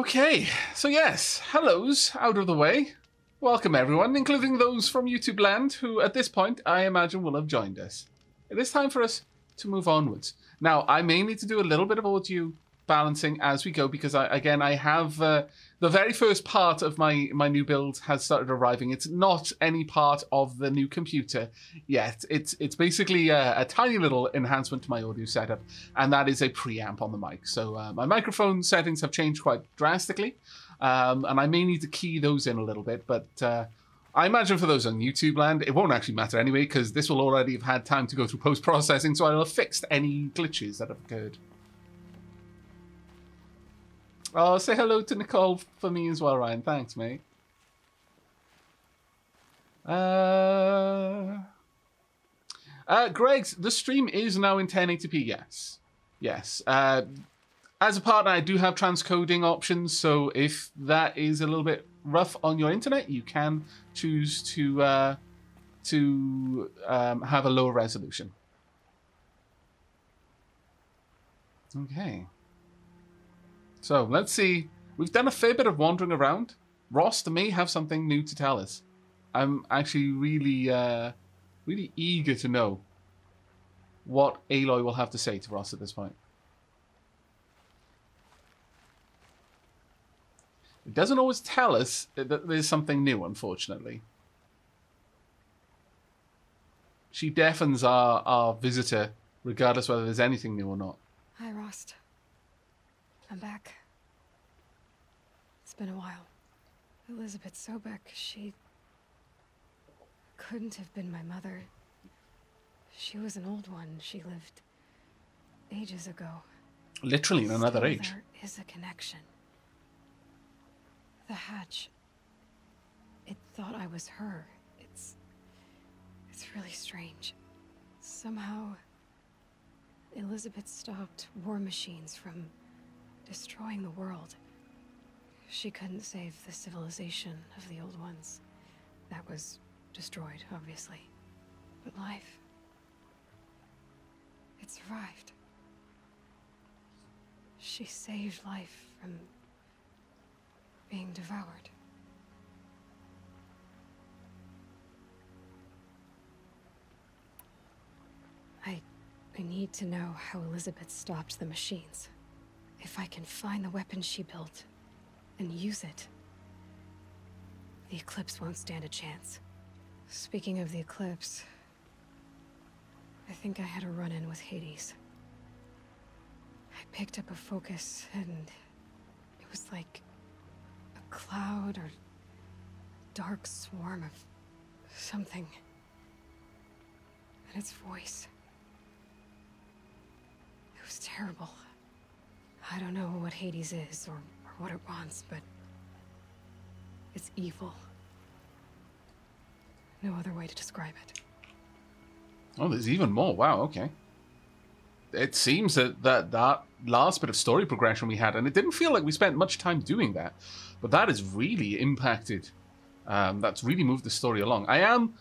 Okay, so yes, hellos out of the way. Welcome everyone, including those from YouTube land who at this point I imagine will have joined us. It is time for us to move onwards. Now, I may need to do a little bit of audio balancing as we go because I have the very first part of my new build has started arriving. It's not any part of the new computer yet. It's basically a tiny little enhancement to my audio setup, and that is a preamp on the mic. So my microphone settings have changed quite drastically, and I may need to key those in a little bit, but I imagine for those on YouTube land, it won't actually matter anyway because this will already have had time to go through post-processing, so I'll have fixed any glitches that have occurred. Oh, say hello to Nicole for me as well, Ryan. Thanks, mate. Greg's, the stream is now in 1080p, yes. Yes. As a partner, I do have transcoding options, so if that is a little bit rough on your internet, you can choose to have a lower resolution. Okay. So, let's see. We've done a fair bit of wandering around. Rost may have something new to tell us. I'm actually really eager to know what Aloy will have to say to Rost at this point. It doesn't always tell us that there's something new, unfortunately. She deafens our visitor, regardless whether there's anything new or not. Hi, Rost. I'm back. It's been a while. Elisabet Sobek, she couldn't have been my mother. She was an old one. She lived ages ago. Literally in another age. There is a connection. The hatch. It thought I was her. It's really strange. Somehow, Elisabet stopped war machines from destroying the world. She couldn't save the civilization of the old ones. That was destroyed, obviously. But life, it survived. She saved life from being devoured. I need to know how Elisabet stopped the machines. If I can find the weapon she built and use it, the Eclipse won't stand a chance. Speaking of the Eclipse, I think I had a run-in with Hades. I picked up a focus and it was like a cloud or dark swarm of something. And its voice. It was terrible. I don't know what Hades is or what it wants, but it's evil. No other way to describe it. Oh, there's even more. Wow, okay. It seems that last bit of story progression we had, and it didn't feel like we spent much time doing that, but that has really impacted. That's really moved the story along. I am.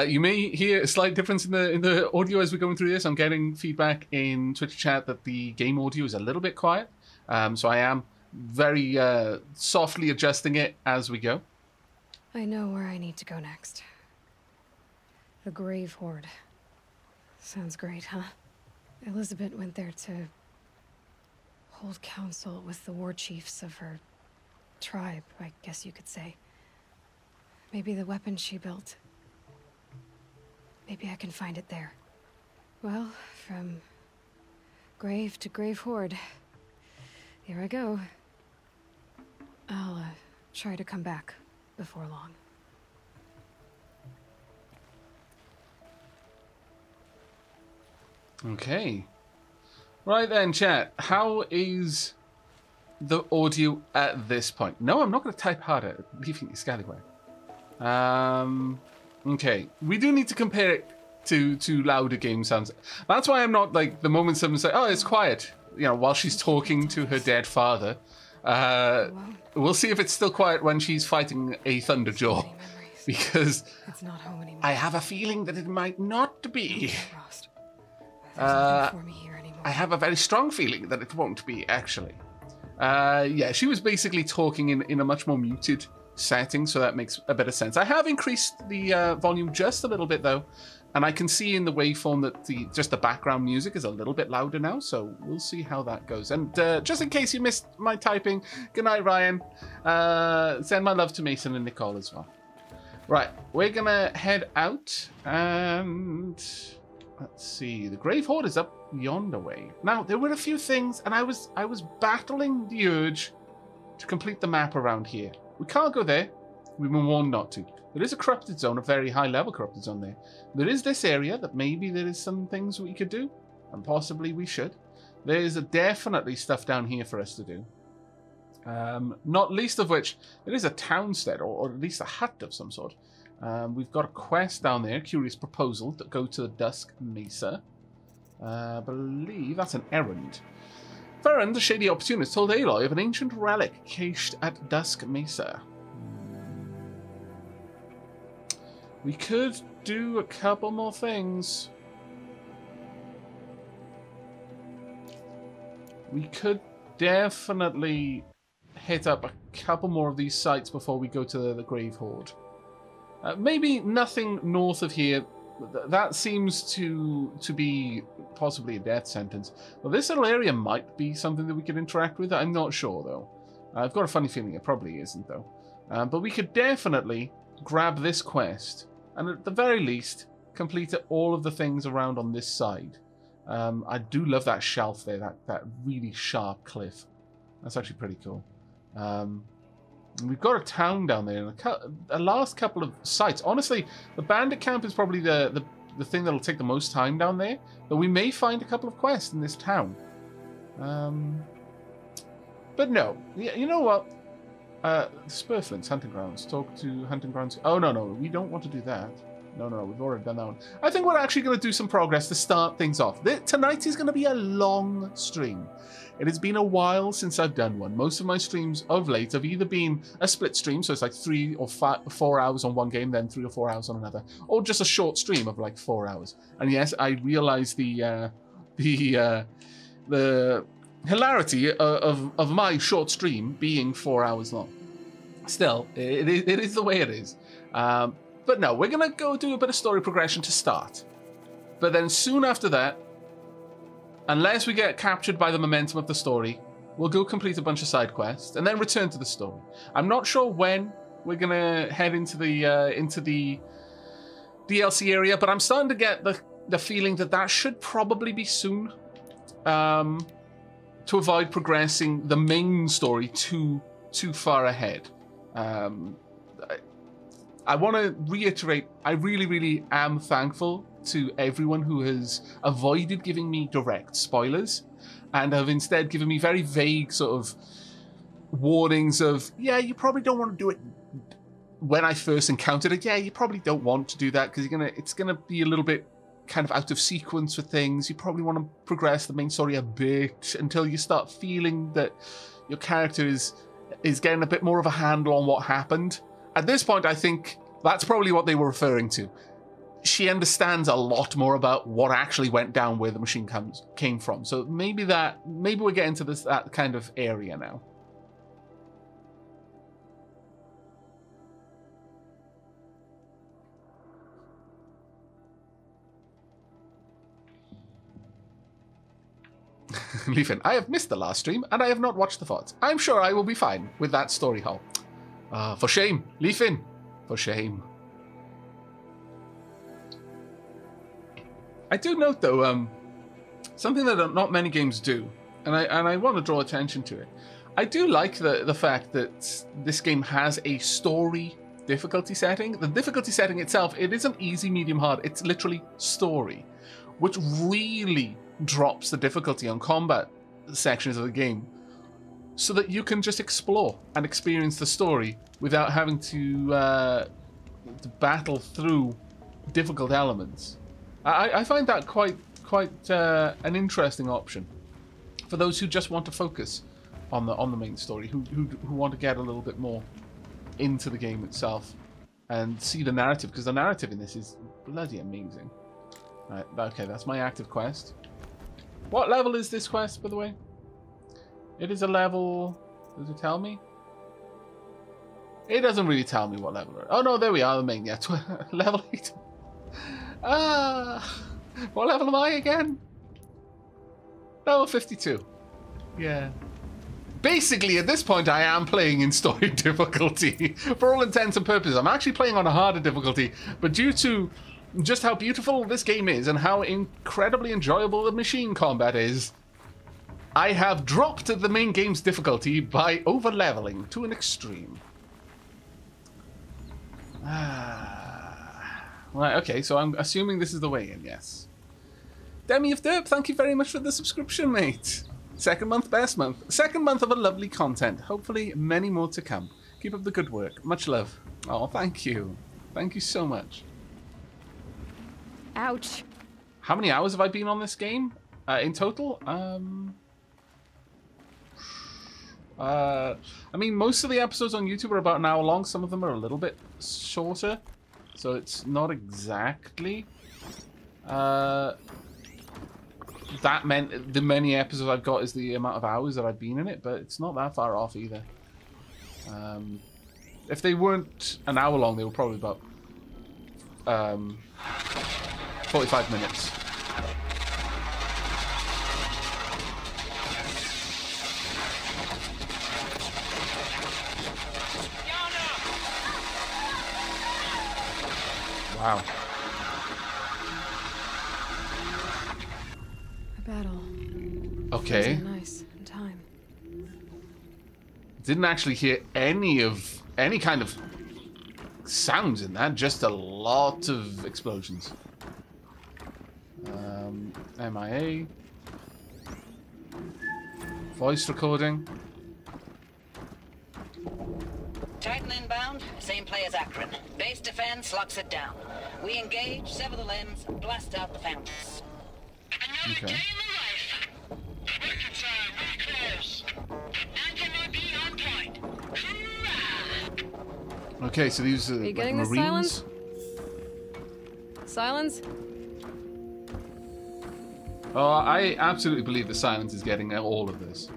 You may hear a slight difference in the audio as we're going through this. I'm getting feedback in Twitch chat that the game audio is a little bit quiet. So I am very softly adjusting it as we go. I know where I need to go next. The Grave Hoard. Sounds great, huh? Elisabet went there to hold council with the war chiefs of her tribe, I guess you could say. Maybe the weapon she built. Maybe I can find it there. Well, from grave to Grave Hoard. Here I go. I'll try to come back before long. Okay. Right then, chat. How is the audio at this point? No, I'm not going to type harder, leaving the scallywag. Okay. We do need to compare it to louder game sounds. That's why I'm not, like, the moment someone say, oh, it's quiet, you know, while she's talking to her dead father. We'll see if it's still quiet when she's fighting a Thunderjaw. Because I have a feeling that it might not be. I have a very strong feeling that it won't be, actually. Yeah, she was basically talking in a much more muted setting, so that makes a bit of sense. I have increased the volume just a little bit, though, and I can see in the waveform that just the background music is a little bit louder now, so we'll see how that goes. And just in case you missed my typing, good night, Ryan. Send my love to Mason and Nicole as well. Right, we're going to head out, and let's see. The Grave Hoard is up yonder way. Now, there were a few things, and I was battling the urge to complete the map around here. We can't go there. We've been warned not to. There is a corrupted zone, a very high-level corrupted zone there. There is this area that maybe there is some things we could do, and possibly we should. There's definitely stuff down here for us to do. Not least of which, there is a townstead, or at least a hut of some sort. We've got a quest down there, Curious Proposal, that go to the Dusk Mesa. I believe that's an errand. Farron, the shady opportunist, told Aloy of an ancient relic cached at Dusk Mesa. We could do a couple more things. We could definitely hit up a couple more of these sites before we go to the Grave Hoard. Maybe nothing north of here. That seems to be possibly a death sentence. Well, this little area might be something that we could interact with. I'm not sure, though. I've got a funny feeling it probably isn't, though. But we could definitely grab this quest and, at the very least, complete all of the things around on this side. I do love that shelf there, that really sharp cliff. That's actually pretty cool. We've got a town down there, and a last couple of sites. Honestly, the bandit camp is probably the thing that'll take the most time down there, but we may find a couple of quests in this town. But no, you know what? Spurflint's hunting grounds. Talk to hunting grounds. Oh, no, we don't want to do that. No, we've already done that one. I think we're actually going to do some progress to start things off. Tonight is going to be a long stream. It has been a while since I've done one. Most of my streams of late have either been a split stream, so it's like 3 or 4 hours on one game, then 3 or 4 hours on another, or just a short stream of like 4 hours. And yes, I realize the hilarity of my short stream being 4 hours long. Still, it is the way it is. But no, we're going to go do a bit of story progression to start. But then soon after that, unless we get captured by the momentum of the story, we'll go complete a bunch of side quests and then return to the story. I'm not sure when we're going to head into the DLC area, but I'm starting to get the feeling that should probably be soon, to avoid progressing the main story too far ahead. I want to reiterate, I really, really am thankful to everyone who has avoided giving me direct spoilers and have instead given me very vague sort of warnings of, yeah, you probably don't want to do it when I first encountered it. Yeah, you probably don't want to do that because it's gonna be a little bit kind of out of sequence for things. You probably want to progress the main story a bit until you start feeling that your character is getting a bit more of a handle on what happened. At this point, I think that's probably what they were referring to. She understands a lot more about what actually went down where the machine came from. So maybe we're getting to that kind of area now. Leafin, I have missed the last stream and I have not watched the VODs. I'm sure I will be fine with that story hole. For shame, Leafin. For shame. I do note, though, something that not many games do, and I want to draw attention to it. I do like the fact that this game has a story difficulty setting. The difficulty setting itself, it isn't easy, medium, hard. It's literally story, which really drops the difficulty on combat sections of the game, so that you can just explore and experience the story without having to battle through difficult elements. I find that quite an interesting option for those who just want to focus on the main story, who want to get a little bit more into the game itself and see the narrative, because the narrative in this is bloody amazing. Right, okay, that's my active quest. What level is this quest, by the way? It is a level... Does it tell me? It doesn't really tell me what level. Oh no, there we are, the main. Yeah, level 8. What level am I again? Level 52. Yeah. Basically, at this point, I am playing in story difficulty. For all intents and purposes, I'm actually playing on a harder difficulty, but due to just how beautiful this game is and how incredibly enjoyable the machine combat is, I have dropped the main game's difficulty by over-leveling to an extreme. Right, okay, so I'm assuming this is the way in, yes. Demi of Derp, thank you very much for the subscription, mate. Second month, best month. Second month of a lovely content. Hopefully many more to come. Keep up the good work. Much love. Oh, thank you. Thank you so much. Ouch. How many hours have I been on this game in total? I mean, most of the episodes on YouTube are about an hour long. Some of them are a little bit shorter. So it's not exactly that meant the many episodes I've got is the amount of hours that I've been in it, but it's not that far off either. If they weren't an hour long, they were probably about 45 minutes. Wow. A battle. Okay. Nice in time. Didn't actually hear any kind of sounds in that, just a lot of explosions. MIA. Voice recording. Titan inbound, same play as Akron. Base defense locks it down. We engage, sever the limbs, and blast out the fountains. Another Okay. day in the life. Record time, really close. Anti-MOB on point. Hoorah! Okay, so these are you like getting this, Marines. Silence? Oh, I absolutely believe the Silence is getting all of this.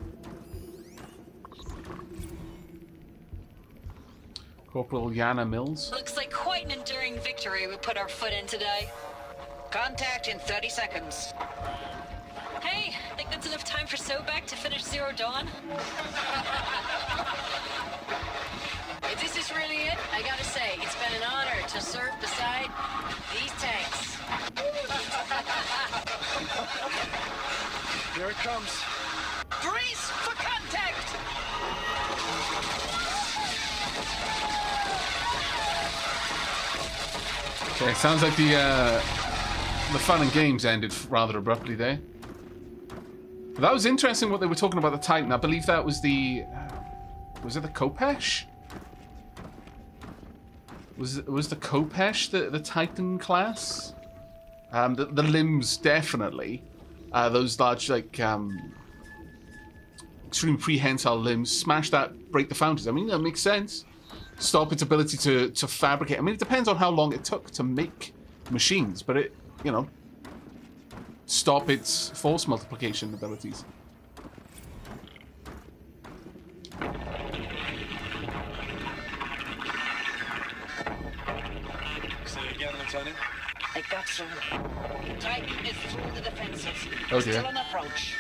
Corporal Yana Mills. Looks like quite an enduring victory we put our foot in today. Contact in 30 seconds. Hey, think that's enough time for Sobek to finish Zero Dawn? If this is really it, I gotta say, it's been an honor to serve beside these tanks. Here it comes. Brace for contact! Okay, sounds like the fun and games ended rather abruptly there. But that was interesting what they were talking about the Titan. I believe that was the... was it the Kopesh? Was the Kopesh the Titan class? The limbs, definitely. Those large, like, extreme prehensile limbs. Smash that, break the fountains. I mean, that makes sense. Stop its ability to fabricate. I mean, it depends on how long it took to make machines, but it, you know, stop its force multiplication abilities. Say it again, Lieutenant. I got some. Titan is through the defenses. Oh dear. Still an approach.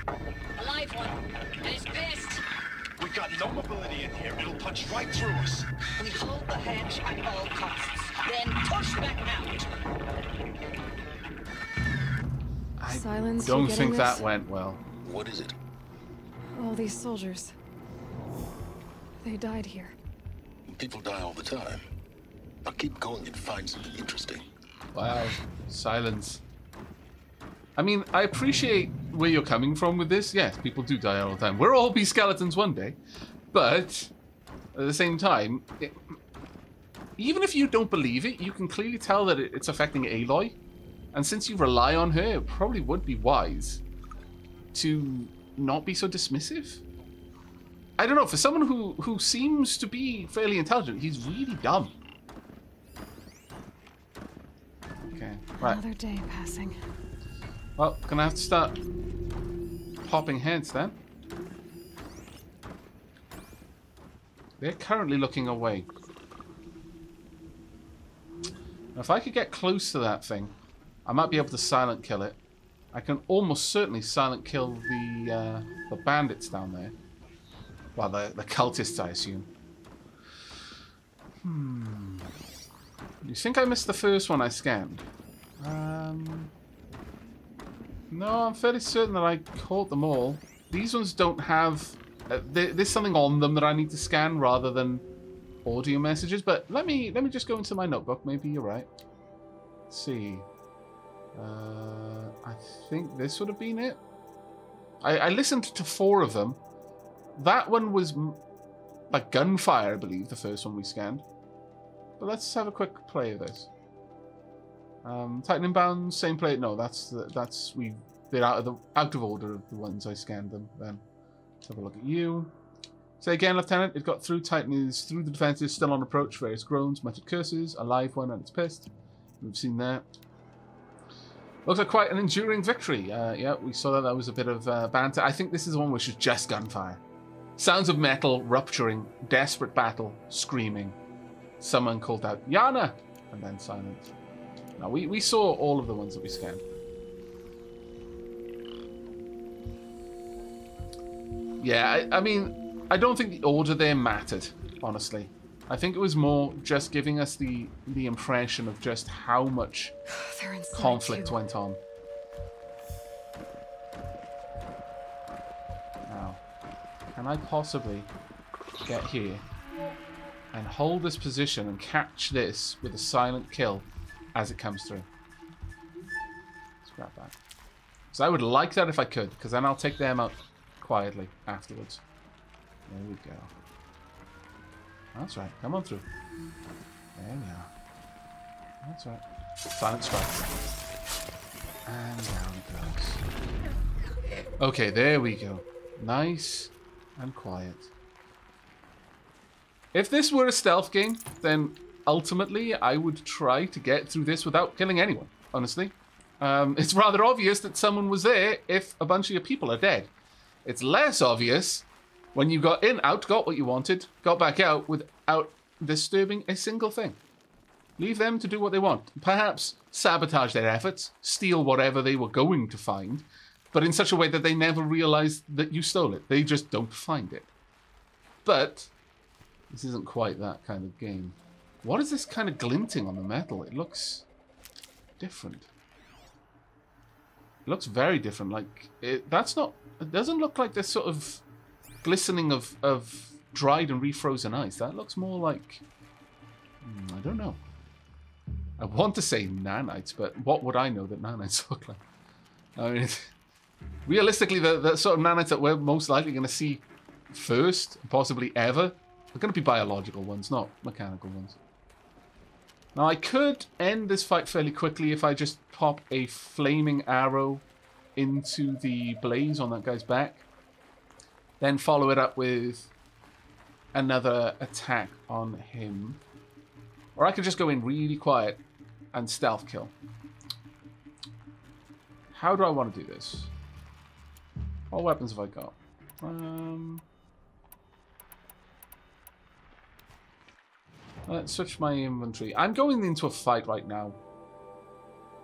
A live one. And he's pissed. We got no mobility in here. It'll punch right through us. We hold the hedge at all costs, then push back out. I Silence, you don't getting think that this? went well. What is it? All these soldiers. They died here. People die all the time. Now keep going and find something interesting. Wow. Silence. I mean, I appreciate where you're coming from with this. Yes, people do die all the time. We'll all be skeletons one day. But, at the same time, even if you don't believe it, you can clearly tell that it's affecting Aloy. And since you rely on her, it probably would be wise to not be so dismissive. I don't know, for someone who seems to be fairly intelligent, he's really dumb. Okay, right. Another day passing. Well, gonna have to start popping heads then. They're currently looking away. Now, if I could get close to that thing, I might be able to silent kill it. I can almost certainly silent kill the bandits down there. Well, the cultists, I assume. You think I missed the first one I scanned? No, I'm fairly certain that I caught them all. These ones don't have... there's something on them that I need to scan rather than audio messages. But let me just go into my notebook. Maybe you're right. Let's see. I think this would have been it. I listened to 4 of them. That one was like gunfire, I believe, the first one we scanned. But let's have a quick play of this. Titan Inbound, same play. No, they're out of order of the ones I scanned them. Then let's have a look at you. Say again, Lieutenant. It got through. Titan is through the defenses, still on approach. Various groans, muttered curses. A live one, and it's pissed. We've seen that. Looks like quite an enduring victory. Yeah, we saw that. That was a bit of banter. I think this is the one which is just gunfire. Sounds of metal rupturing, desperate battle, screaming. Someone called out, Yana! And then silence. Now, we saw all of the ones that we scanned. Yeah, I mean, I don't think the order there mattered, honestly. I think it was more just giving us the impression of just how much conflict went on. Now, can I possibly get here and hold this position and catch this with a silent kill as it comes through? Let's grab that. So I would like that if I could, because then I'll take them out quietly afterwards. There we go. That's right. Come on through. There we are. That's right. Silent strike. And down it goes. Okay, there we go. Nice and quiet. If this were a stealth game, then ultimately I would try to get through this without killing anyone, honestly. It's rather obvious that someone was there if a bunch of your people are dead. It's less obvious when you got in, out, got what you wanted, got back out without disturbing a single thing. Leave them to do what they want. Perhaps sabotage their efforts, steal whatever they were going to find, but in such a way that they never realize that you stole it. They just don't find it. But this isn't quite that kind of game. What is this kind of glinting on the metal? It looks different. It looks very different. Like, it doesn't look like this sort of glistening of dried and refrozen ice. That looks more like... I don't know. I want to say nanites, but what would I know that nanites look like? I mean, realistically, the sort of nanites that we're most likely going to see first, possibly ever, are going to be biological ones, not mechanical ones. Now, I could end this fight fairly quickly if I just pop a flaming arrow into the blaze on that guy's back. Then follow it up with another attack on him. Or I could just go in really quiet and stealth kill. How do I want to do this? What weapons have I got? Let's switch my inventory. I'm going into a fight right now.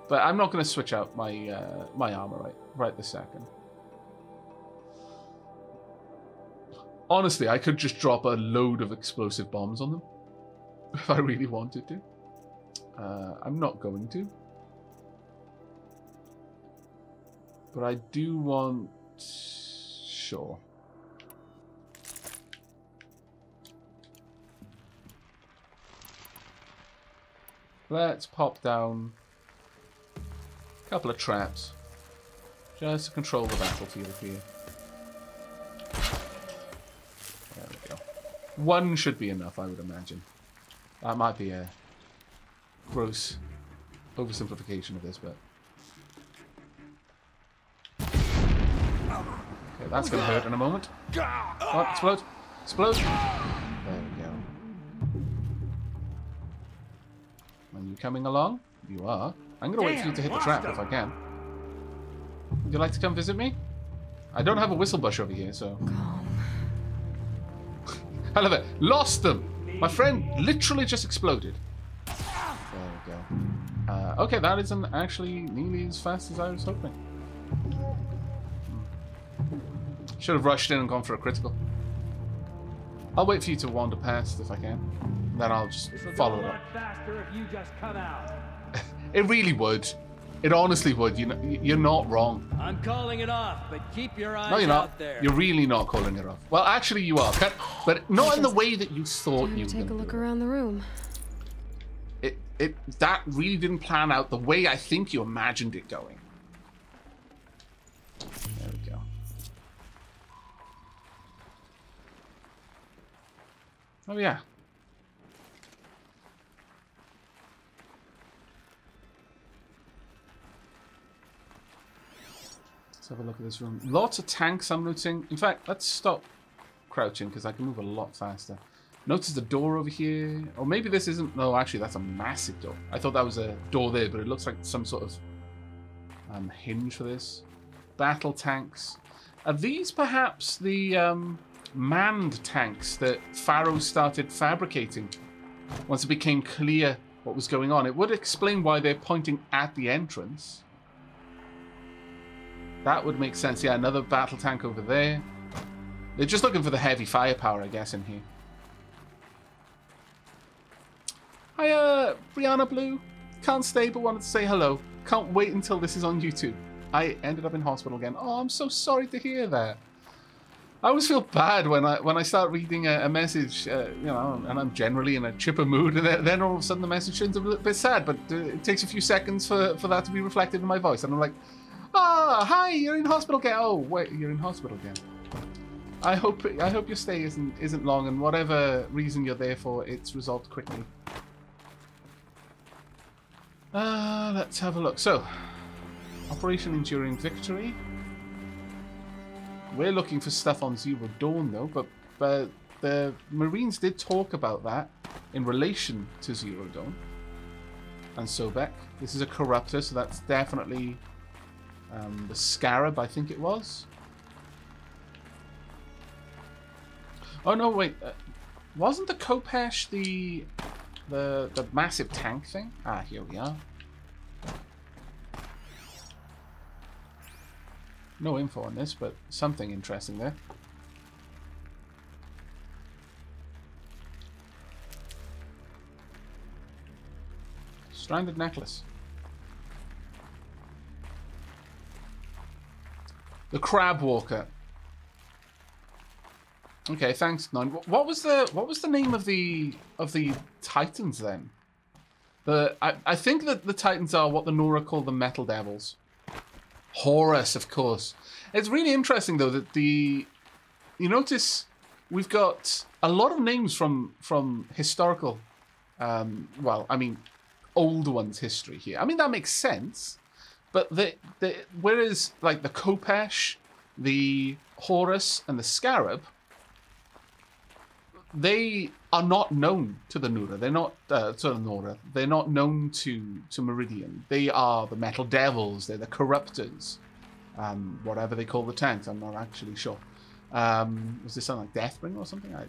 But I'm not going to switch out my my armor right this second. Honestly, I could just drop a load of explosive bombs on them. If I really wanted to. I'm not going to. But I do want... Sure. Let's pop down a couple of traps. Just to control the battlefield here. There we go. One should be enough, I would imagine. That might be a gross oversimplification of this, but... Okay, that's going to hurt in a moment. Oh, explode! Explode! There we go. Are you coming along? You are. I'm going to wait for you to hit the trap if I can. Would you like to come visit me? I don't have a whistle bush over here, so... Calm. I love it. Lost them! My friend literally just exploded. There we go. Okay, that isn't actually nearly as fast as I was hoping. Should have rushed in and gone for a critical. I'll wait for you to wander past if I can. Then I'll just follow it up. Faster if you just come out. It really would. It honestly would. You know, you're not wrong. I'm calling it off, but keep your eyes No, you're out not. there. You're really not calling it off. Well, actually, you are. But not in the way that you thought you were. Take a look around the room. That really didn't plan out the way I think you imagined it going. There we go. Oh yeah. Let's have a look at this room. Lots of tanks I'm noticing. In fact, let's stop crouching because I can move a lot faster. Notice the door over here. Or maybe this isn't... No, actually, that's a massive door. I thought that was a door there, but it looks like some sort of hinge for this. Battle tanks. Are these perhaps the manned tanks that Pharaoh started fabricating once it became clear what was going on? It would explain why they're pointing at the entrance. That would make sense. Yeah, another battle tank over there. They're just looking for the heavy firepower, I guess, in here. Hi, Brianna Blue. Can't stay, but wanted to say hello. Can't wait until this is on YouTube. I ended up in hospital again. Oh, I'm so sorry to hear that. I always feel bad when I start reading a message, you know, and I'm generally in a chipper mood, and then all of a sudden the message turns a little bit sad, but it takes a few seconds for that to be reflected in my voice, and I'm like, ah, hi, you're in hospital again. Oh, wait, you're in hospital again. I hope your stay isn't long, and whatever reason you're there for, it's resolved quickly. Let's have a look. So, Operation Enduring Victory. We're looking for stuff on Zero Dawn, though, but the Marines did talk about that in relation to Zero Dawn. And Sobek. This is a corruptor, so that's definitely the Scarab, I think it was. Oh no, wait. Wasn't the Kopesh the massive tank thing? Ah, here we are. No info on this, but something interesting there. Stranded necklace. The Crab Walker. Okay, thanks, Nine. What was the name of the Titans then? I think that the Titans are what the Nora call the Metal Devils. Horus, of course. It's really interesting though that you notice we've got a lot of names from historical, well, I mean, old ones history here. I mean that makes sense, but whereas like the Kopesh, the Horus, and the Scarab, they are not known to the Nora. They're not to the Nora. They're not known to Meridian. They are the Metal Devils. They're the Corruptors. Whatever they call the tanks, I'm not actually sure. Was this something like Deathbringer or something? I'm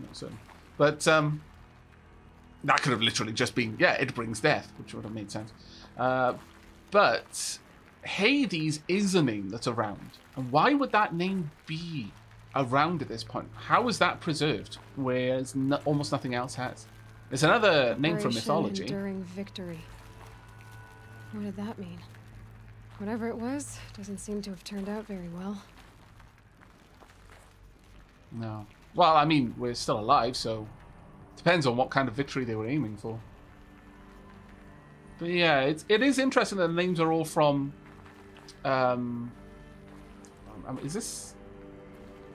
not certain. But that could have literally just been, yeah, it brings death, which would have made sense. But Hades is a name that's around. And why would that name be around at this point? How is that preserved, whereas almost nothing else has? There's another name from mythology. Enduring Victory. What did that mean? Whatever it was, doesn't seem to have turned out very well. No. Well, I mean, we're still alive, so depends on what kind of victory they were aiming for. But yeah, it is interesting that the names are all from. Is this?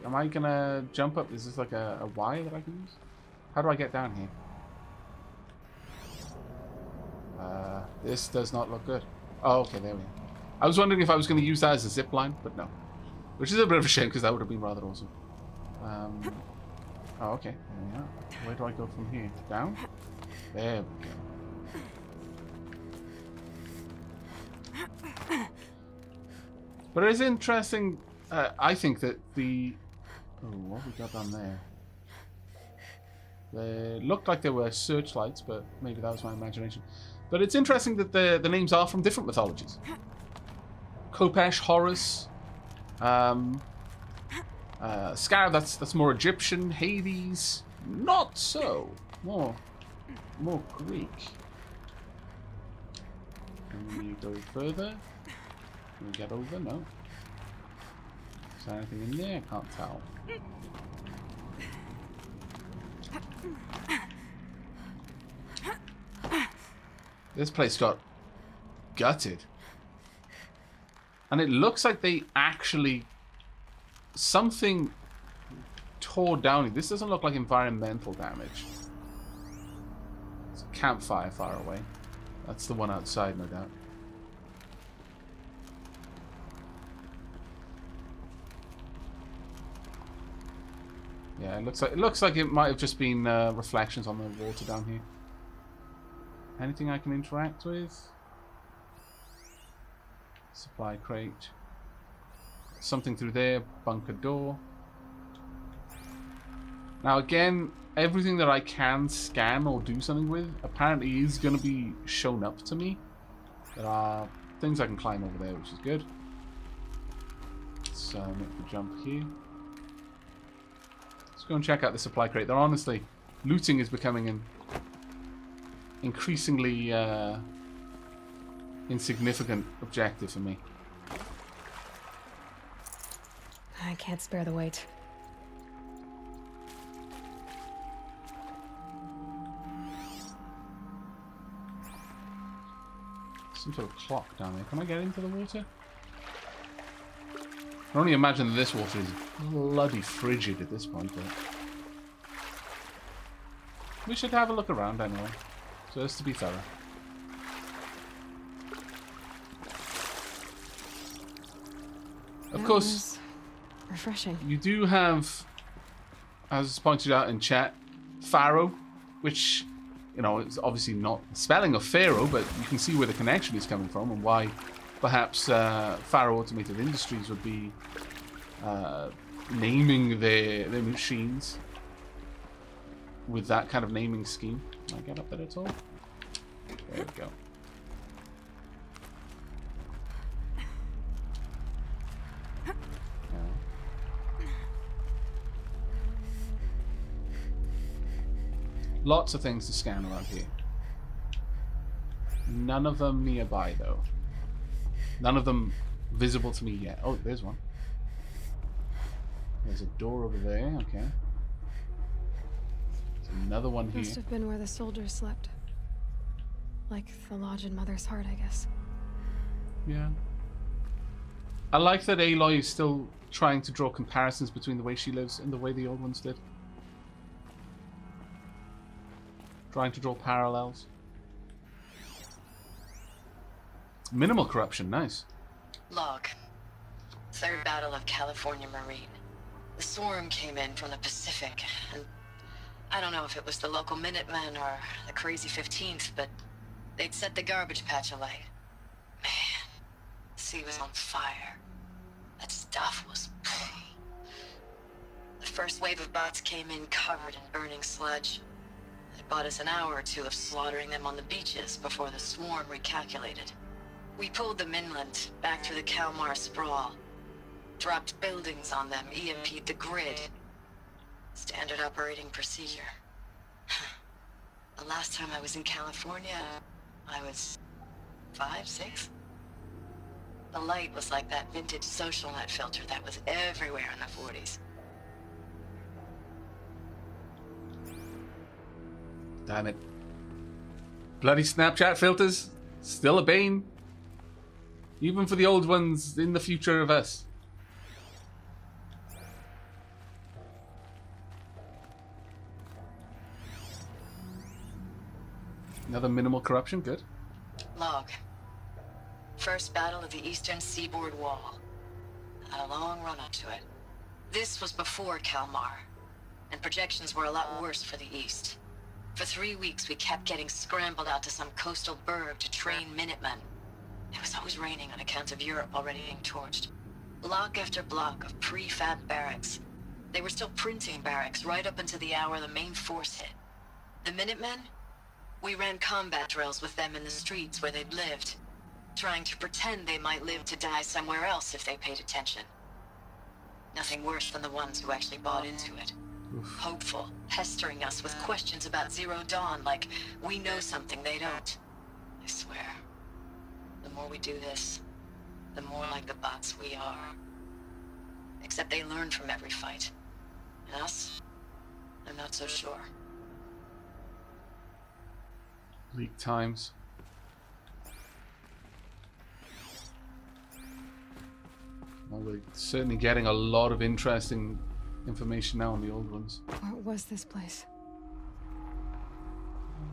Am I gonna jump up? Is this like a Y that I can use? How do I get down here? This does not look good. Oh, okay, there we are. I was wondering if I was going to use that as a zip line, but no. Which is a bit of a shame because that would have been rather awesome. Oh, okay. There we are. Where do I go from here? Down? There we go. But it is interesting, I think, that the... Oh, what have we got down there? They looked like they were searchlights, but maybe that was my imagination. But it's interesting that the names are from different mythologies. Kopesh, Horus, Scarab, that's more Egyptian. Hades, not so. More Greek. Can we go further? Can we get over? No. Is there anything in there? I can't tell. This place got gutted. And it looks like they actually... Something tore down. This doesn't look like environmental damage. It's a campfire far away. That's the one outside, no doubt. Yeah, it looks like it might have just been reflections on the water down here. Anything I can interact with? Supply crate. Something through there. Bunker door. Now again, everything that I can scan or do something with apparently is going to be shown up to me. There are things I can climb over there, which is good. Let's make the jump here. Let's go and check out the supply crate. They're honestly, looting is becoming an increasingly insignificant objective for me. I can't spare the weight. Some sort of clock down there. Can I get into the water? I can only imagine that this water is bloody frigid at this point, but we should have a look around anyway, so as to be thorough. Of course, refreshing. You do have, as pointed out in chat, Pharaoh, which, you know, it's obviously not spelling of Pharaoh, but you can see where the connection is coming from and why perhaps Pharaoh Automated Industries would be naming their machines with that kind of naming scheme. Can I get up there at all? There we go. Lots of things to scan around here. None of them nearby, though. None of them visible to me yet. Oh, there's one. There's a door over there. Okay. There's another one here. Must have been where the soldiers slept. Like the lodge in Mother's Heart, I guess. Yeah. I like that Aloy is still trying to draw comparisons between the way she lives and the way the old ones did. Trying to draw parallels. Minimal corruption, nice. Log. Third Battle of California Marine. The swarm came in from the Pacific, and I don't know if it was the local Minutemen or the crazy 15th, but they'd set the garbage patch alight. Man, the sea was on fire. That stuff was... The first wave of bots came in covered in burning sludge. It bought us an hour or two of slaughtering them on the beaches before the swarm recalculated. We pulled them inland, back through the Kalmar sprawl. Dropped buildings on them, EMP'd the grid. Standard operating procedure. The last time I was in California, I was 5, 6? The light was like that vintage social net filter that was everywhere in the 40s. Damn it. Bloody Snapchat filters. Still a bane. Even for the old ones in the future of us. Another minimal corruption, good. Log. First battle of the eastern seaboard wall. Had a long run up to it. This was before Kalmar, and projections were a lot worse for the east. For 3 weeks, we kept getting scrambled out to some coastal burg to train Minutemen. It was always raining on account of Europe already being torched. Block after block of prefab barracks. They were still printing barracks right up until the hour the main force hit. The Minutemen? We ran combat drills with them in the streets where they'd lived, trying to pretend they might live to die somewhere else if they paid attention. Nothing worse than the ones who actually bought into it. Oof. Hopeful, pestering us with questions about Zero Dawn like we know something they don't. I swear, the more we do this, the more like the bots we are. Except they learn from every fight. And us? I'm not so sure. Bleak times. Well, we're certainly getting a lot of interesting information now on the old ones. What was this place?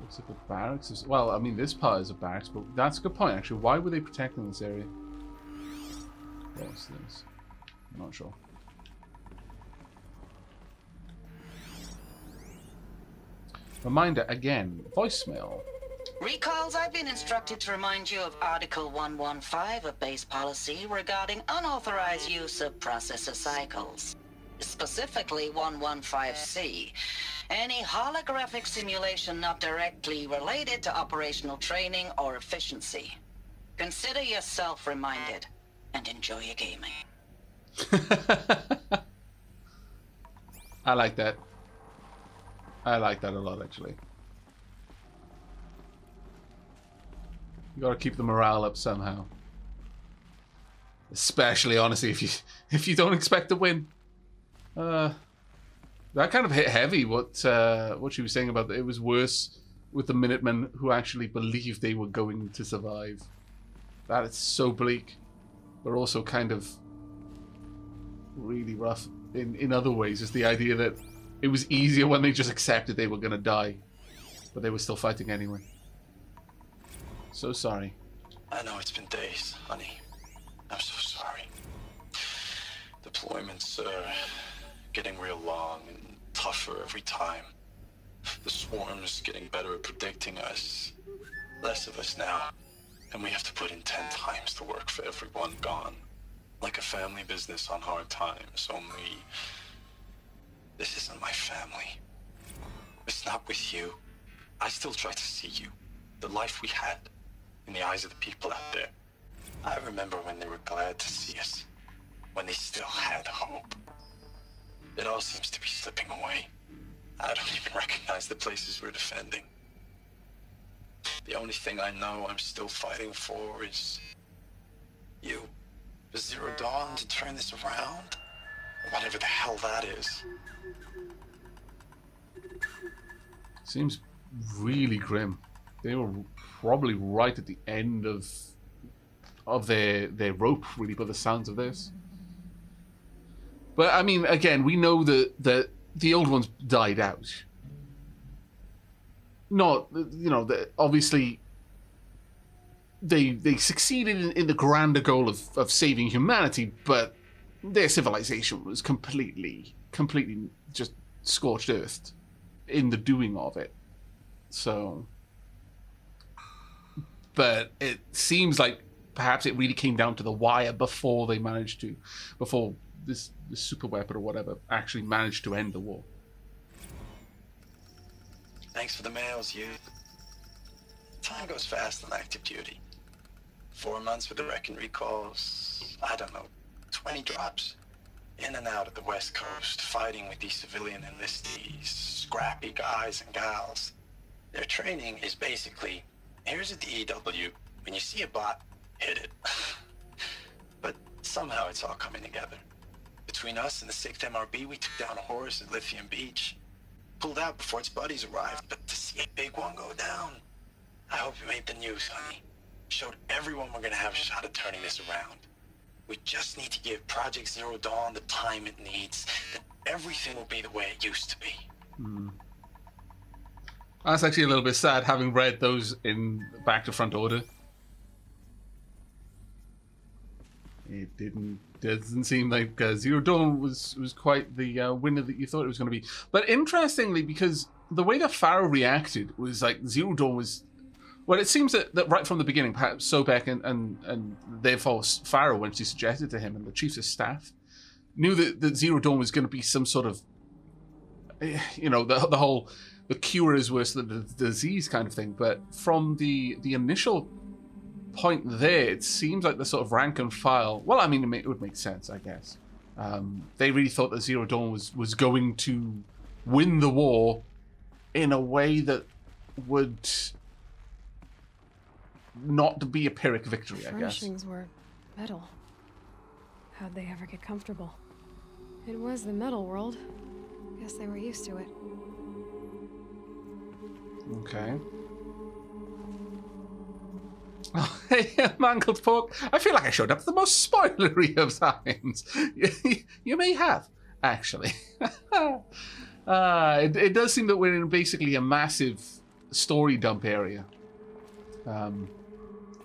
Looks like a barracks. Well, I mean, this part is a barracks, but that's a good point, actually. Why were they protecting this area? What's this? I'm not sure. Reminder again, voicemail. Recalls, I've been instructed to remind you of Article 115 of base policy regarding unauthorized use of processor cycles. Specifically 115C. Any holographic simulation not directly related to operational training or efficiency. Consider yourself reminded and enjoy your gaming. I like that. I like that a lot, actually. You gotta keep the morale up somehow. Especially, honestly, if you don't expect to win. That kind of hit heavy. What she was saying about it was worse with the Minutemen who actually believed they were going to survive. That is so bleak, but also kind of really rough in other ways. Is the idea that it was easier when they just accepted they were gonna die, but they were still fighting anyway. So sorry. I know it's been days, honey. I'm so sorry. Deployments are getting real long and tougher every time. The swarm's getting better at predicting us. Less of us now. And we have to put in 10 times the work for everyone gone. Like a family business on hard times, only... This isn't my family. It's not with you. I still try to see you. The life we had. In the eyes of the people out there. I remember when they were glad to see us. When they still had hope. It all seems to be slipping away. I don't even recognize the places we're defending. The only thing I know I'm still fighting for is... you. For Zero Dawn to turn this around. Whatever the hell that is. Seems really grim. They were probably right at the end of their rope, really, by the sounds of this. But I mean, again, we know that the old ones died out. Not, you know, obviously they succeeded in the grander goal of saving humanity, but their civilization was completely just scorched earth in the doing of it. So, but it seems like perhaps it really came down to the wire before they managed to, before this super weapon or whatever actually managed to end the war. Thanks for the mails, you. Time goes fast on active duty. 4 months with the wreck and recalls, I don't know, 20 drops. In and out of the West Coast, fighting with these civilian enlistees, scrappy guys and gals. Their training is basically, here's a DEW, when you see a bot, hit it. But somehow it's all coming together. Between us and the 6th MRB, we took down a horse at Lithium Beach. Pulled out before its buddies arrived, but to see a big one go down. I hope you made the news, honey. Showed everyone we're gonna have a shot at turning this around. We just need to give Project Zero Dawn the time it needs. Then everything will be the way it used to be. That's actually a little bit sad, having read those in back to front order. It doesn't seem like Zero Dawn was quite the winner that you thought it was going to be. But interestingly, because the way that Pharaoh reacted was like Zero Dawn was Well, it seems that right from the beginning, perhaps Sobek and therefore Pharaoh, when she suggested to him, and the chiefs of staff, knew that Zero Dawn was going to be some sort of, you know, the cure is worse than the disease kind of thing. But from the initial point there, it seems like the sort of rank and file. Well, I mean, it would make sense, I guess. They really thought that Zero Dawn was going to win the war in a way that would not be a Pyrrhic victory, I guess. Furnishings were metal. How'd they ever get comfortable? It was the metal world. Guess they were used to it. Okay. Oh, hey, mangled pork. I feel like I showed up the most spoilery of times. You may have, actually. It does seem that we're in basically a massive story dump area.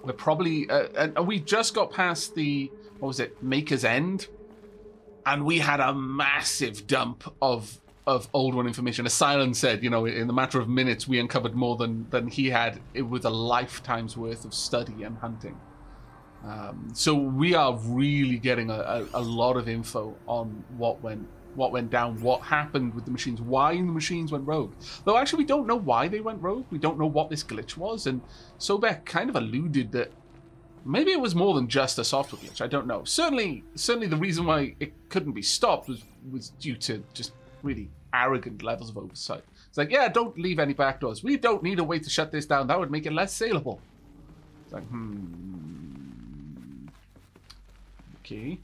We're probably... and we just got past the... What was it? Maker's End? And we had a massive dump of Old One information. As Silent said, you know, in the matter of minutes, we uncovered more than he had with a lifetime's worth of study and hunting. So we are really getting a lot of info on what went down, what happened with the machines, why the machines went rogue. Though actually we don't know why they went rogue. We don't know what this glitch was, and Sobek kind of alluded that maybe it was more than just a software glitch. I don't know. Certainly the reason why it couldn't be stopped was due to just really arrogant levels of oversight. It's like, yeah, don't leave any back doors. We don't need a way to shut this down. That would make it less saleable. It's like, okay.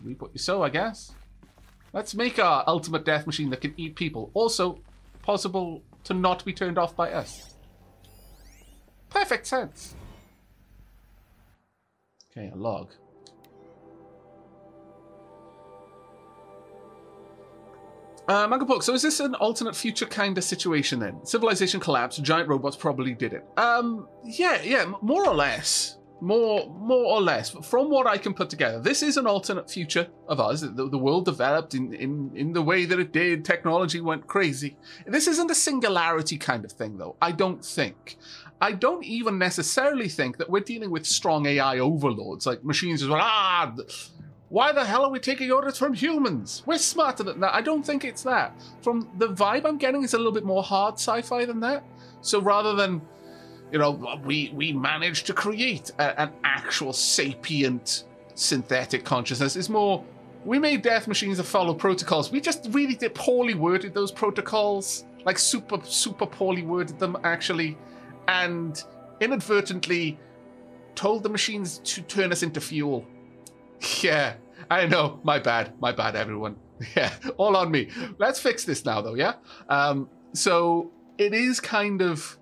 Reap what you sow, I guess. Let's make our ultimate death machine that can eat people. Also, possible to not be turned off by us. Perfect sense. Okay, a log. Mangabook, so is this an alternate future kind of situation then? Civilization collapsed, giant robots probably did it. Yeah, more or less. More or less. From what I can put together, this is an alternate future of us. The world developed in the way that it did. Technology went crazy. This isn't a singularity kind of thing, though, I don't think. I don't even necessarily think that we're dealing with strong AI overlords, like machines as well. Why the hell are we taking orders from humans? We're smarter than that. I don't think it's that. From the vibe I'm getting, it's a little bit more hard sci-fi than that. So rather than, you know, we managed to create an actual sapient synthetic consciousness, it's more, we made death machines that follow protocols. We just really poorly worded those protocols. Like super poorly worded them, actually. And inadvertently told the machines to turn us into fuel. Yeah, I know. My bad, everyone. Yeah, all on me. Let's fix this now, though, yeah? So it is kind of...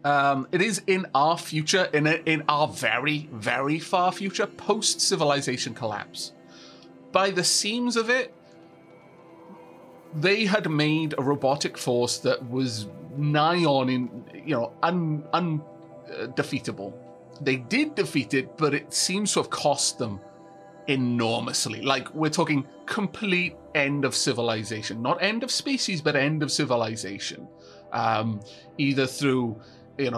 it is in our future, in our very, very far future, post-civilization collapse. By the seams of it, they had made a robotic force that was nigh on, undefeatable. They did defeat it, but it seems to have cost them enormously. Like, we're talking complete end of civilization. Not end of species, but end of civilization. Either through,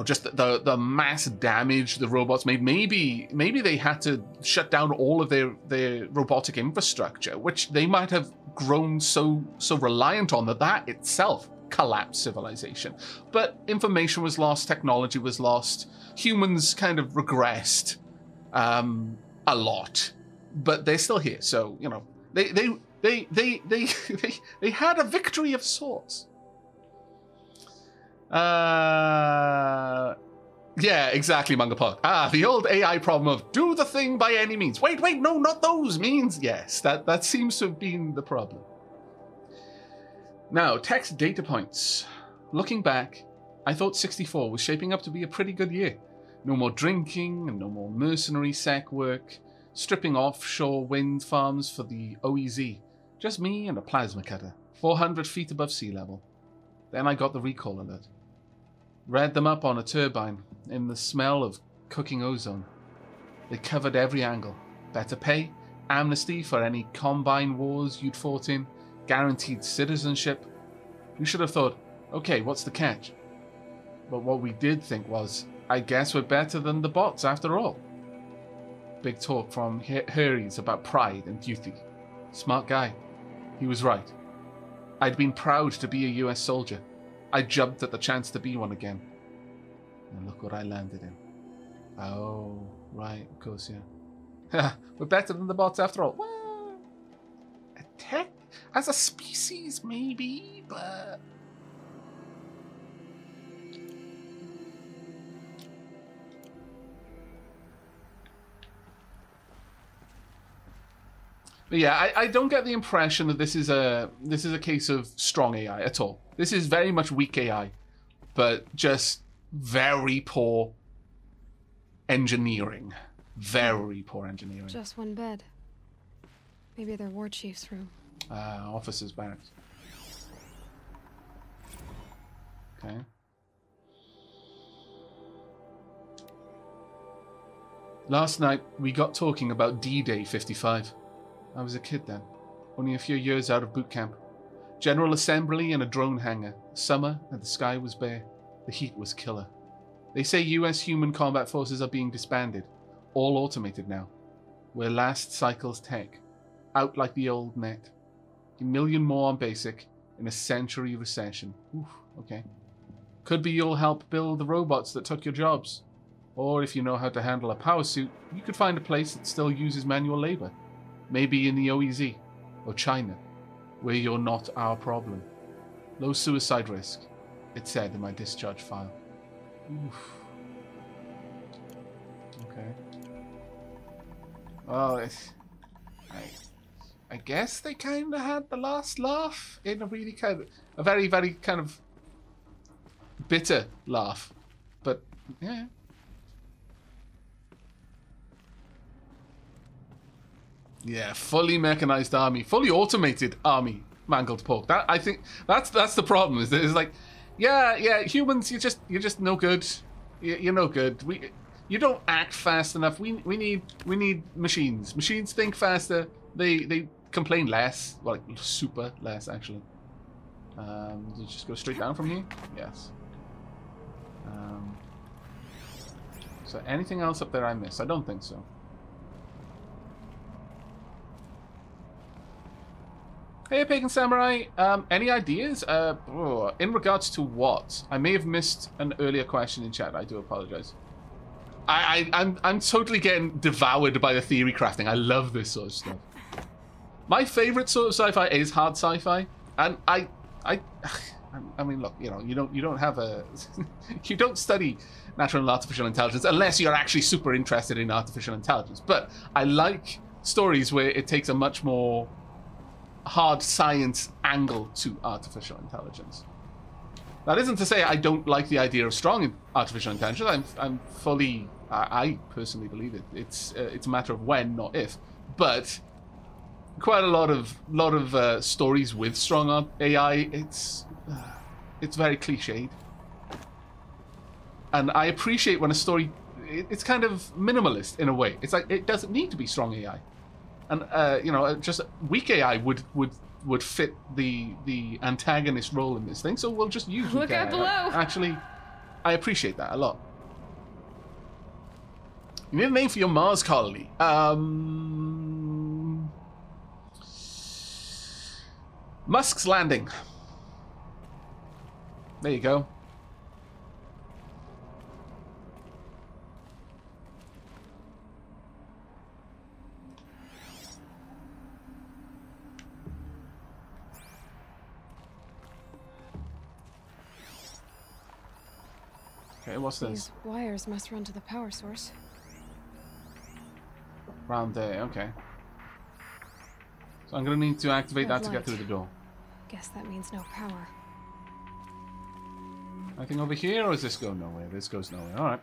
just the mass damage the robots made. Maybe they had to shut down all of their robotic infrastructure, which they might have grown so reliant on that itself collapsed civilization. But information was lost, technology was lost, humans kind of regressed a lot, but they're still here. So they had a victory of sorts. Yeah, exactly, Mangapod. The old AI problem of do the thing by any means. Wait, no, not those means. Yes, that seems to have been the problem. Now, text data points. Looking back, I thought 64 was shaping up to be a pretty good year. No more drinking and no more mercenary sack work. Stripping offshore wind farms for the OEZ. Just me and a plasma cutter. 400 feet above sea level. Then I got the recall alert. Read them up on a turbine in the smell of cooking ozone. They covered every angle. Better pay, amnesty for any combine wars you'd fought in, guaranteed citizenship. You should have thought, okay, what's the catch? But what we did think was, I guess we're better than the bots after all. Big talk from Harry's about pride and duty. Smart guy. He was right. I'd been proud to be a US soldier. I jumped at the chance to be one again. And look what I landed in. Oh, right, of course, yeah. We're better than the bots after all. Well, as a species, maybe, but... But yeah, I don't get the impression that this is a case of strong AI at all. This is very much weak AI, but just very poor engineering. Very poor engineering. Just one bed. Maybe their war chief's room. Officers' barracks. Okay. Last night we got talking about D-Day 55. I was a kid then, only a few years out of boot camp. General assembly in a drone hangar. Summer and the sky was bare. The heat was killer. They say US human combat forces are being disbanded. All automated now. We're last cycle's tech. Out like the old net. A million more on basic in a century recession. Oof, okay. Could be you'll help build the robots that took your jobs. Or if you know how to handle a power suit, you could find a place that still uses manual labor. Maybe in the OEZ, or China, where you're not our problem. Low suicide risk, it said in my discharge file. Oof. Okay. Well, I guess they kind of had the last laugh in a really a very, very kind of bitter laugh. But, yeah. Yeah, fully mechanized army, fully automated army, mangled pork. That I think that's the problem. Is that it's like, yeah, humans, you're just no good. You're no good. You don't act fast enough. We need machines. Machines think faster. They complain less, well, like super less actually. Did you just go straight down from here? Yes. So anything else up there I missed? I don't think so. Hey, Pagan Samurai, any ideas? In regards to what? I may have missed an earlier question in chat. I do apologize. I'm totally getting devoured by the theory crafting. I love this sort of stuff. My favorite sort of sci-fi is hard sci-fi, and I mean, look, you don't have a you don't study natural and artificial intelligence unless you're actually super interested in artificial intelligence. But I like stories where it takes a much more hard science angle to artificial intelligence. That isn't to say I don't like the idea of strong artificial intelligence. I personally believe it. It's a matter of when, not if. But quite a lot of stories with strong AI. It's very cliched, and I appreciate when a story it's kind of minimalist in a way. It's like it doesn't need to be strong AI. And just weak AI would fit the antagonist role in this thing, so we'll just use weak AI. Look out below. Actually, I appreciate that a lot. You need a name for your Mars colony. Musk's Landing. There you go. Okay, what's this? These wires must run to the power source. Round there, okay. So I'm gonna need to activate that to get through the door. Guess that means no power. Anything over here, or does this go nowhere? This goes nowhere, alright.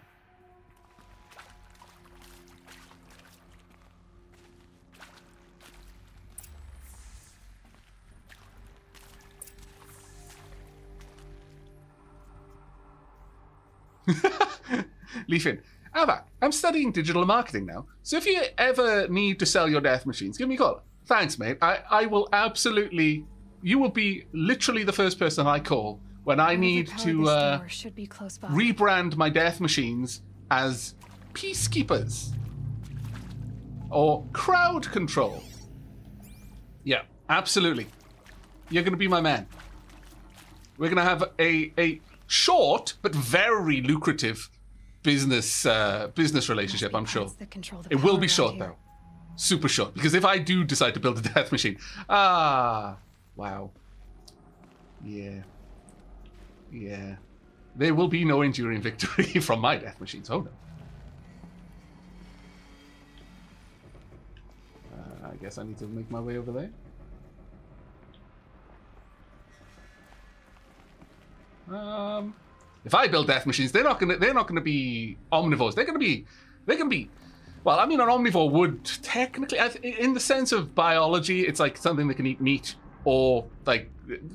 Leafin. Aavak, I'm studying digital marketing now, so if you ever need to sell your death machines, give me a call. Thanks, mate. I will absolutely... You will be literally the first person I call when I need to should be close by. rebrand my death machines as peacekeepers or crowd control. Yeah, absolutely. You're going to be my man. We're going to have a short but very lucrative business relationship, I'm sure. It will be short, though. Super short. Because if I do decide to build a death machine... wow. Yeah. Yeah. There will be no enduring victory from my death machines. Oh, no. I guess I need to make my way over there. If I build death machines, they're not gonna be omnivores. They're gonna be. Well, I mean, an omnivore would technically, in the sense of biology, it's like something that can eat meat or like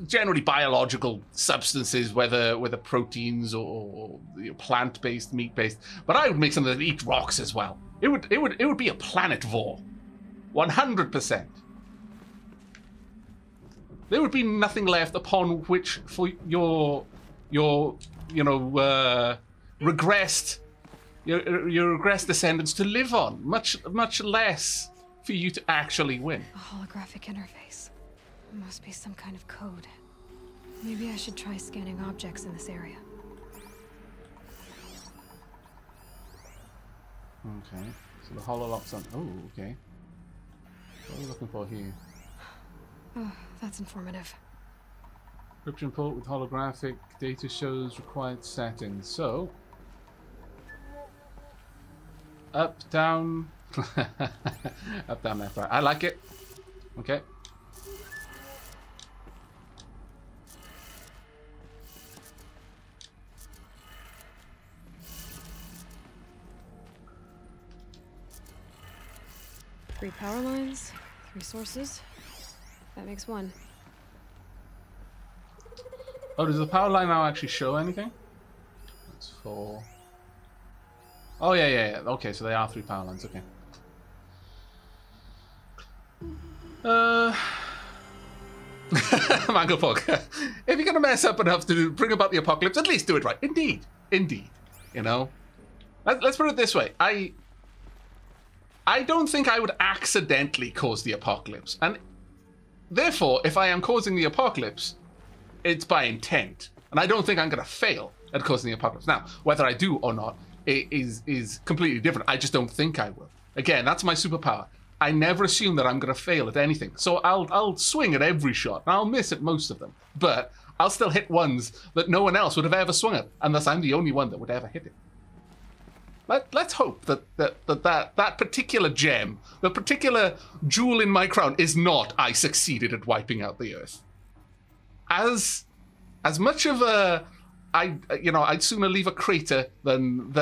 generally biological substances, whether proteins or plant-based, meat-based. But I would make something that eat rocks as well. It would be a planetvore, 100%. There would be nothing left upon which for your regressed descendants to live on. Much less for you to actually win. A holographic interface. Must be some kind of code. Maybe I should try scanning objects in this area. Okay. So the hololocks on. Oh, okay. What are we looking for here? Oh, that's informative. Encryption port with holographic data shows required settings. So, up, down, up, down, left, right. I like it. Okay. Three power lines, 3 sources. That makes 1. Oh, does the power line now actually show anything? That's 4. Oh, yeah. Okay, so they are 3 power lines. Okay. Manglefog. If you're gonna mess up enough to bring about the apocalypse, at least do it right. Indeed. You know. Let's put it this way. I don't think I would accidentally cause the apocalypse, and therefore, if I am causing the apocalypse, it's by intent, and I don't think I'm going to fail at causing the apocalypse. Now, whether I do or not is completely different. I just don't think I will. Again, that's my superpower. I never assume that I'm going to fail at anything, so I'll swing at every shot, and I'll miss at most of them, but I'll still hit ones that no one else would have ever swung at, unless I'm the only one that would ever hit it. Let's hope that particular gem, the particular jewel in my crown, is not I succeeded at wiping out the Earth. As much of a I'd sooner leave a crater than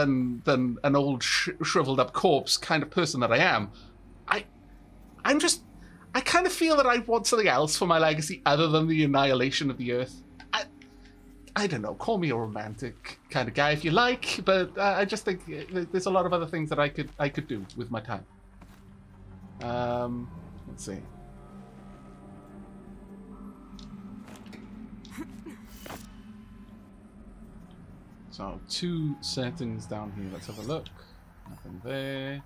an old shriveled up corpse kind of person that I am. I kind of feel that I want something else for my legacy other than the annihilation of the Earth. I don't know, call me a romantic kind of guy if you like, but I just think there's a lot of other things that I could do with my time. Let's see. So 2 settings down here. Let's have a look. Nothing there.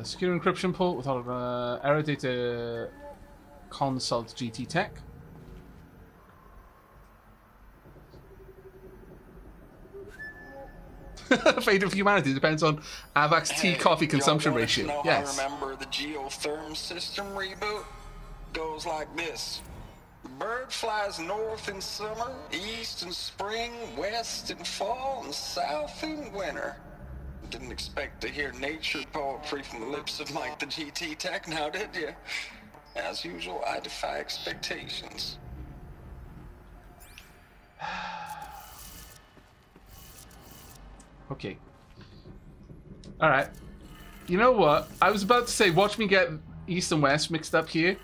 Secure encryption port with all of error data consult GT Tech. Fate of humanity depends on Aavak's tea coffee consumption ratio. Know yes. I remember the geotherm system reboot goes like this. Bird flies north in summer, east in spring, west in fall, and south in winter. Didn't expect to hear nature poetry from the lips of Mike the GT Tech now, did you? As usual, I defy expectations. Okay. Alright. You know what? I was about to say, watch me get east and west mixed up here.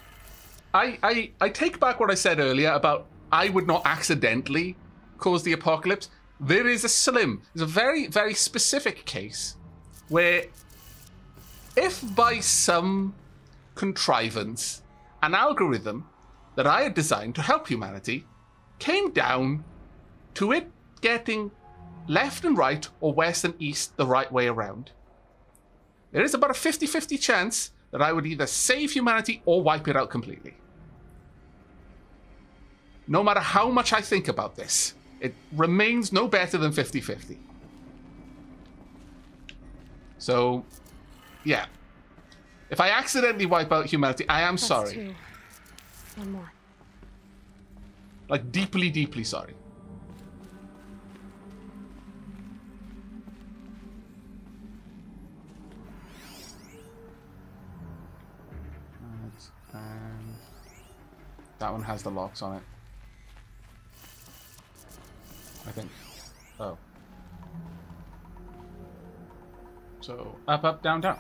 I take back what I said earlier about I would not accidentally cause the apocalypse. There's a very, very specific case where if by some contrivance, an algorithm that I had designed to help humanity came down to it getting left and right or west and east the right way around. There is about a 50-50 chance that I would either save humanity or wipe it out completely. No matter how much I think about this, it remains no better than 50-50. So, yeah. If I accidentally wipe out humanity, I am sorry. Two. One more. Like, deeply, deeply sorry. And that one has the locks on it. I think. Oh. So, up, up, down, down.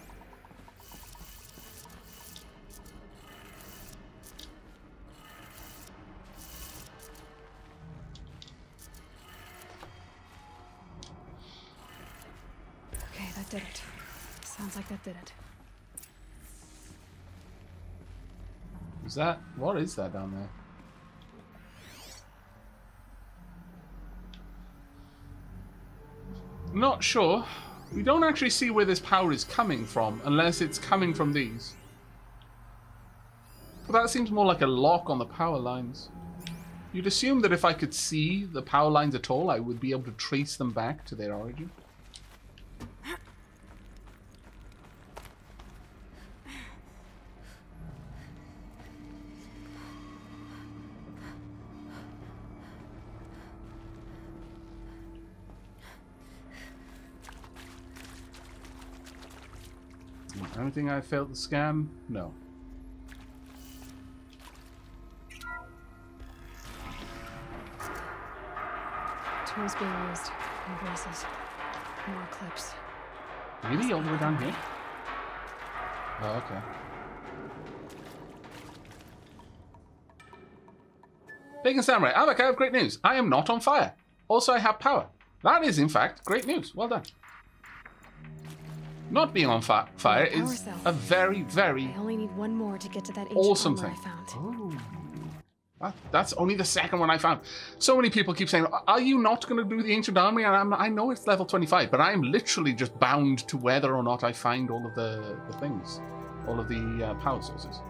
Okay, that did it. Sounds like that did it. Is that... What is that down there? Not sure. We don't actually see where this power is coming from, unless it's coming from these. But that seems more like a lock on the power lines. You'd assume that if I could see the power lines at all, I would be able to trace them back to their origin. Anything I failed to scan? No. Tools being used. Invoices. More clips. Really? All the way down here? Oh, okay. Bacon Samurai. Aavak, I have great news. I am not on fire. Also, I have power. That is, in fact, great news. Well done. Not being on fire is a very, very I only need one more to get to that awesome thing thing. I found. Oh. That's only the second one I found. So many people keep saying, are you not going to do the Ancient Army? And I know it's level 25, but I'm literally just bound to whether or not I find all of the things. All of the power sources.